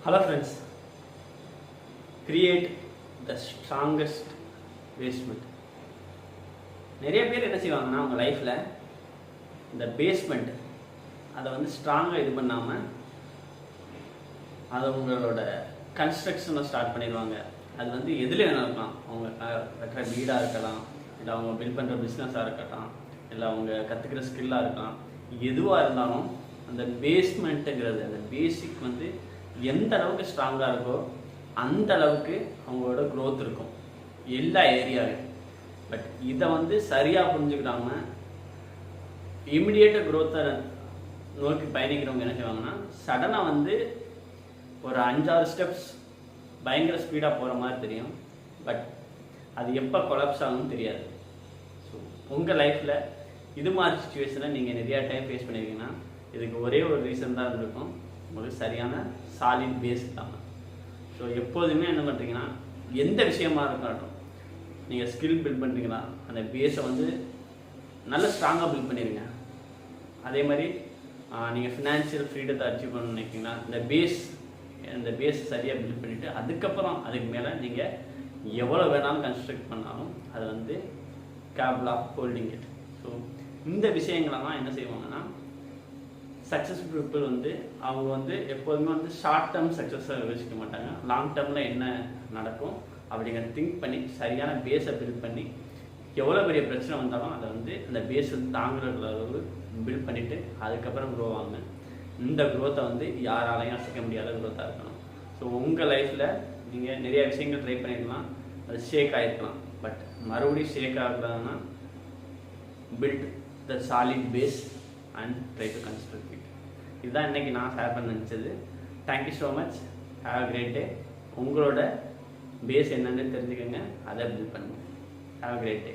Hello friends, create the strongest basement. நிறைய பேர் என்ன செய்வாங்கன்னா அவங்க லைஃப்பில் இந்த பேஸ்மெண்ட் அதை வந்து ஸ்ட்ராங்காக இது பண்ணாமல் அதை உங்களோட கன்ஸ்ட்ரக்ஷனை ஸ்டார்ட் பண்ணிடுவாங்க. அது வந்து எதில் வேணா இருக்கலாம், அவங்க கட்டுற வீடாக இருக்கலாம், இல்லை அவங்க பில்ட் பண்ணுற பிஸ்னஸாக இருக்கட்டும், இல்லை அவங்க கற்றுக்கிற ஸ்கில்லாக இருக்கலாம். எதுவாக இருந்தாலும் அந்த பேஸ்மெண்ட்டுங்கிறது, அந்த பேசிக் வந்து எந்த அளவுக்கு ஸ்ட்ராங்காக இருக்கோ அந்த அளவுக்கு அவங்களோட க்ரோத் இருக்கும் எல்லா ஏரியாவிலும். பட் இதை வந்து சரியாக புரிஞ்சுக்கிட்டாங்க இமிடியேட்டாக க்ரோத்தை நோக்கி பயணிக்கிறவங்க என்ன செய்வாங்கன்னா சடனாக வந்து ஒரு 5-6 ஸ்டெப்ஸ் பயங்கர ஸ்பீடாக போகிற மாதிரி தெரியும். பட் அது எப்போ கொலாப்ஸ் ஆகும்னு தெரியாது. ஸோ உங்கள் லைஃப்பில் இது மாதிரி சுச்சுவேஷனை நீங்கள் நிறையா டைம் ஃபேஸ் பண்ணியிருக்கீங்கன்னா இதுக்கு ஒரே ஒரு ரீசன் தான் இருக்கும், உங்களுக்கு சரியான சாலிட் பேஸ் இல்லாமல். ஸோ எப்போதுமே என்ன பண்ணுறீங்கன்னா எந்த விஷயமா இருக்கட்டும், நீங்கள் ஸ்கில் பில்ட் பண்ணுறீங்கன்னா அந்த பேஸை வந்து நல்ல ஸ்ட்ராங்காக பில்ட் பண்ணிடுங்க. அதே மாதிரி நீங்கள் ஃபினான்ஷியல் ஃப்ரீடத்தை அச்சீவ் பண்ணணும்னு நினைக்கிங்கன்னா இந்த பேஸை சரியாக பில்ட் பண்ணிவிட்டு அதுக்கப்புறம் அதுக்கு மேலே நீங்கள் எவ்வளோ வேணாலும் கன்ஸ்ட்ரக்ட் பண்ணாலும் அது வந்து capable of holding it. So இந்த விஷயங்களெல்லாம் என்ன செய்வாங்கன்னா சக்ஸஸ்ஃபுல் பீப்புள் வந்து அவங்க வந்து எப்போதுமே வந்து ஷார்ட் டேர்ம் சக்ஸஸை யோசிக்க மாட்டாங்க, லாங் டேர்மில் என்ன நடக்கும் அப்படிங்கிறத திங்க் பண்ணி சரியான பேஸை பில்ட் பண்ணி எவ்வளோ பெரிய பிரச்சனை வந்தாலும் அதை வந்து அந்த பேஸை தாங்குற அளவு பில்ட் பண்ணிவிட்டு அதுக்கப்புறம் க்ரோ ஆகுங்க. இந்த க்ரோத்தை வந்து யாராலையும் அசைக்க முடியாத க்ரோத்தாக இருக்கணும். ஸோ உங்கள் லைஃப்பில் நீங்கள் நிறைய விஷயங்கள் ட்ரை பண்ணியிருக்கலாம், அது ஷேக் ஆகிருக்கலாம். பட் மறுபடியும் ஷேக் ஆகக்கூடாதுன்னா build the solid base and try to construct it. இதுதான் இன்றைக்கி நான் ஷேர் பண்ண நினச்சது. Thank you so much, have a great day. உங்களோட பேஸ் என்னென்னு தெரிஞ்சுக்கோங்க, அதை பில்ட் பண்ணுங்கள். Have a great day.